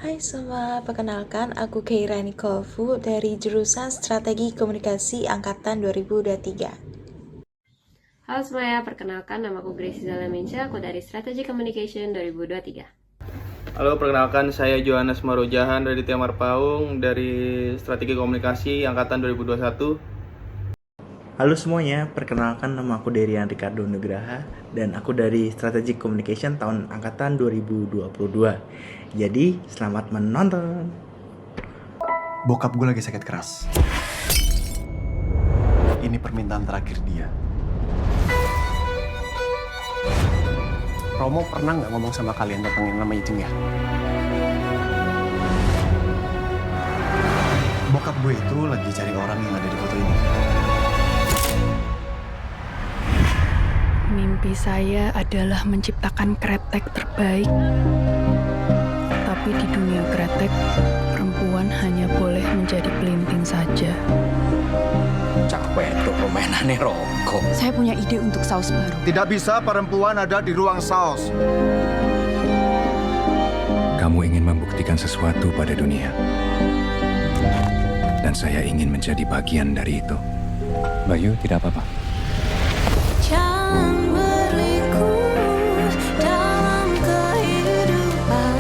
Hai semua, perkenalkan aku Keira Nikolfu dari jurusan Strategi Komunikasi Angkatan 2023. Halo semuanya, perkenalkan nama aku Grace Zalamensyah, aku dari Strategi Communication 2023. Halo, perkenalkan saya Johannes Marojahan dari Tiamar Paung dari Strategi Komunikasi Angkatan 2021. Halo semuanya, perkenalkan nama aku Derian Ricardo Nugraha dan aku dari Strategic Communication tahun angkatan 2022. Jadi, selamat menonton. Bokap gue lagi sakit keras. Ini permintaan terakhir dia. Romo pernah nggak ngomong sama kalian tentang yang namanya Ijeng ya? Bokap gue itu lagi cari orang yang ada di foto ini. Mimpi saya adalah menciptakan kretek terbaik. Tapi di dunia kretek, perempuan hanya boleh menjadi pelinting saja. Capek tuh permainannya rokok. Saya punya ide untuk saus baru. Tidak bisa perempuan ada di ruang saus. Kamu ingin membuktikan sesuatu pada dunia. Dan saya ingin menjadi bagian dari itu. Bayu, tidak apa-apa. Jangan berliku dalam kehidupan.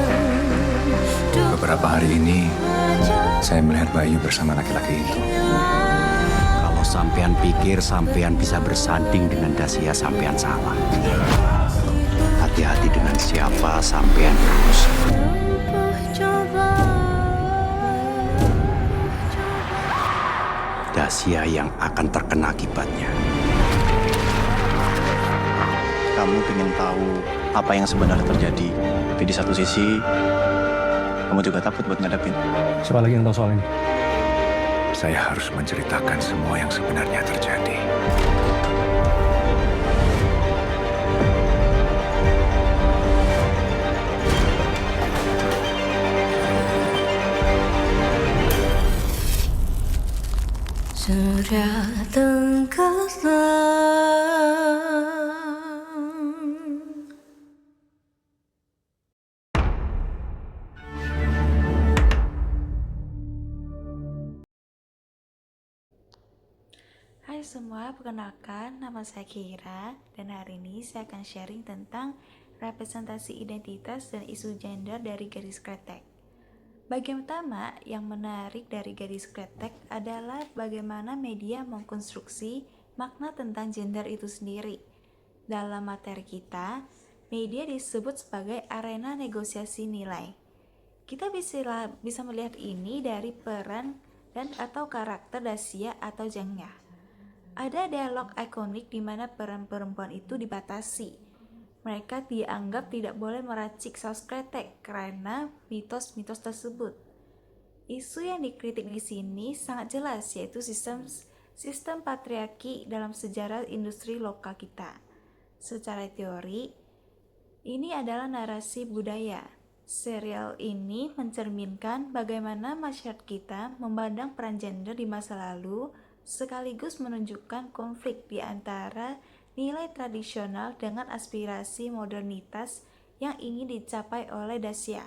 Beberapa hari ini, saya melihat Bayu bersama laki-laki itu. Kalau sampean pikir sampean bisa bersanding dengan Dasia, sampean salah. Hati-hati dengan siapa sampean berurusan. Dasia yang akan terkena akibatnya. Kamu pengen tahu apa yang sebenarnya terjadi, tapi di satu sisi kamu juga takut buat ngadapin. Siapa lagi yang tahu soal ini? Saya harus menceritakan semua yang sebenarnya terjadi. Sudah tenggelam. Hai semua, perkenalkan nama saya Keira dan hari ini saya akan sharing tentang representasi identitas dan isu gender dari garis kretek. Bagian pertama yang menarik dari garis kretek adalah bagaimana media mengkonstruksi makna tentang gender itu sendiri. Dalam materi kita, media disebut sebagai arena negosiasi nilai. Kita bisa melihat ini dari peran dan atau karakter Dasia atau Jengnya. Ada dialog ikonik di mana peran perempuan itu dibatasi. Mereka dianggap tidak boleh meracik saus kretek karena mitos-mitos tersebut. Isu yang dikritik di sini sangat jelas, yaitu sistem patriarki dalam sejarah industri lokal kita. Secara teori, ini adalah narasi budaya. Serial ini mencerminkan bagaimana masyarakat kita memandang peran gender di masa lalu, sekaligus menunjukkan konflik di antara nilai tradisional dengan aspirasi modernitas yang ingin dicapai oleh Dasia.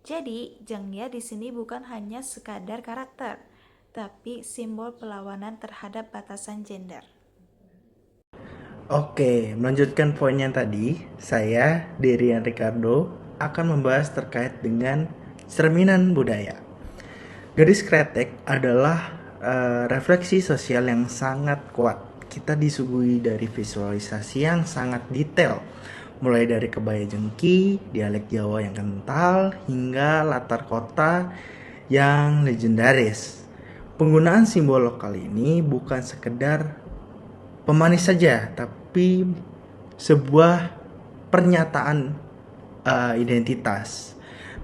Jadi, Jengya di sini bukan hanya sekadar karakter, tapi simbol perlawanan terhadap batasan gender. Oke, melanjutkan poinnya tadi, saya, Derian Ricardo, akan membahas terkait dengan cerminan budaya. Garis kretek adalah refleksi sosial yang sangat kuat. Kita disuguhi dari visualisasi yang sangat detail, mulai dari kebaya jengki, dialek Jawa yang kental, hingga latar kota yang legendaris. Penggunaan simbol lokal ini bukan sekedar pemanis saja, tapi sebuah pernyataan identitas.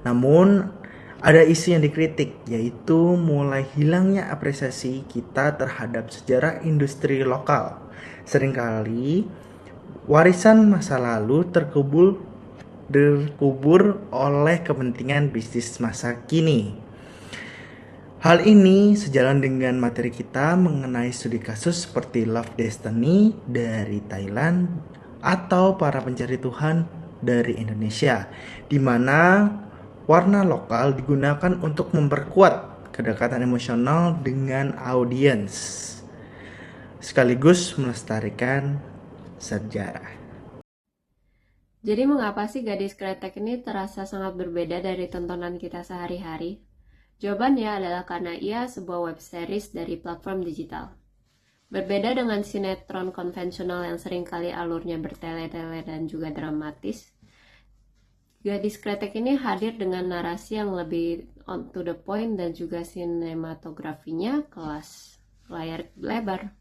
Namun ada isu yang dikritik, yaitu mulai hilangnya apresiasi kita terhadap sejarah industri lokal. Seringkali warisan masa lalu terkubur oleh kepentingan bisnis masa kini. Hal ini sejalan dengan materi kita mengenai studi kasus seperti Love Destiny dari Thailand atau para pencari Tuhan dari Indonesia, di mana warna lokal digunakan untuk memperkuat kedekatan emosional dengan audiens, sekaligus melestarikan sejarah. Jadi mengapa sih Gadis Kretek ini terasa sangat berbeda dari tontonan kita sehari-hari? Jawabannya adalah karena ia sebuah web series dari platform digital. Berbeda dengan sinetron konvensional yang seringkali alurnya bertele-tele dan juga dramatis, Gadis Kretek ini hadir dengan narasi yang lebih on to the point dan juga sinematografinya kelas layar lebar.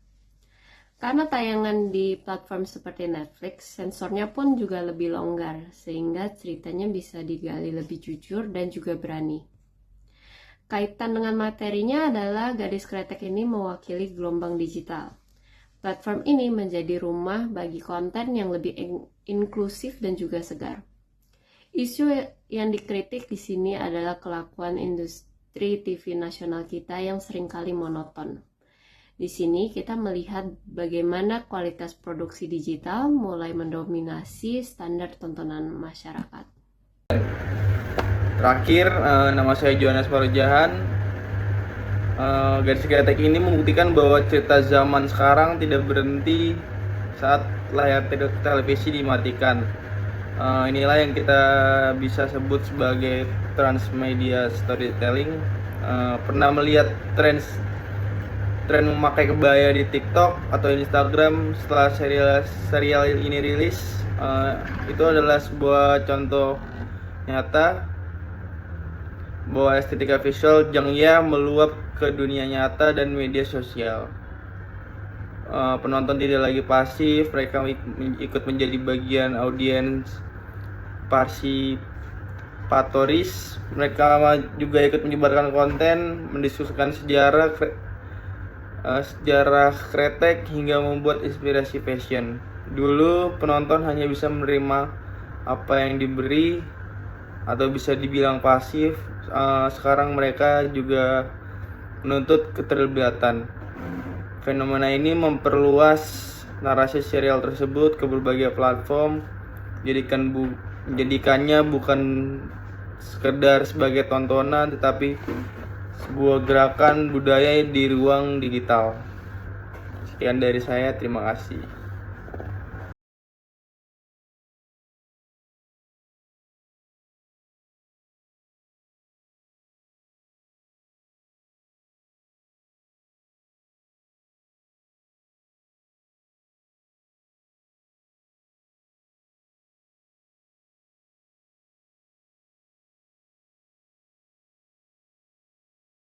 Karena tayangan di platform seperti Netflix, sensornya pun juga lebih longgar, sehingga ceritanya bisa digali lebih jujur dan juga berani. Kaitan dengan materinya adalah Gadis Kretek ini mewakili gelombang digital. Platform ini menjadi rumah bagi konten yang lebih inklusif dan juga segar. Isu yang dikritik di sini adalah kelakuan industri TV nasional kita yang seringkali monoton. Di sini kita melihat bagaimana kualitas produksi digital mulai mendominasi standar tontonan masyarakat. Terakhir, nama saya Johannes Marojahan. Gadis Kretek ini membuktikan bahwa cerita zaman sekarang tidak berhenti saat layar televisi dimatikan. Inilah yang kita bisa sebut sebagai transmedia storytelling. Pernah melihat tren memakai kebaya di TikTok atau Instagram setelah serial ini rilis? Itu adalah sebuah contoh nyata bahwa estetika visual Jangya meluap ke dunia nyata dan media sosial. Penonton tidak lagi pasif, mereka ikut menjadi bagian audiens partisipatoris. Mereka juga ikut menyebarkan konten, mendiskusikan sejarah kretek hingga membuat inspirasi fashion. Dulu penonton hanya bisa menerima apa yang diberi atau bisa dibilang pasif. Sekarang mereka juga menuntut keterlibatan. Fenomena ini memperluas narasi serial tersebut ke berbagai platform, menjadikannya bukan sekedar sebagai tontonan tetapi sebuah gerakan budaya di ruang digital. Sekian dari saya, terima kasih.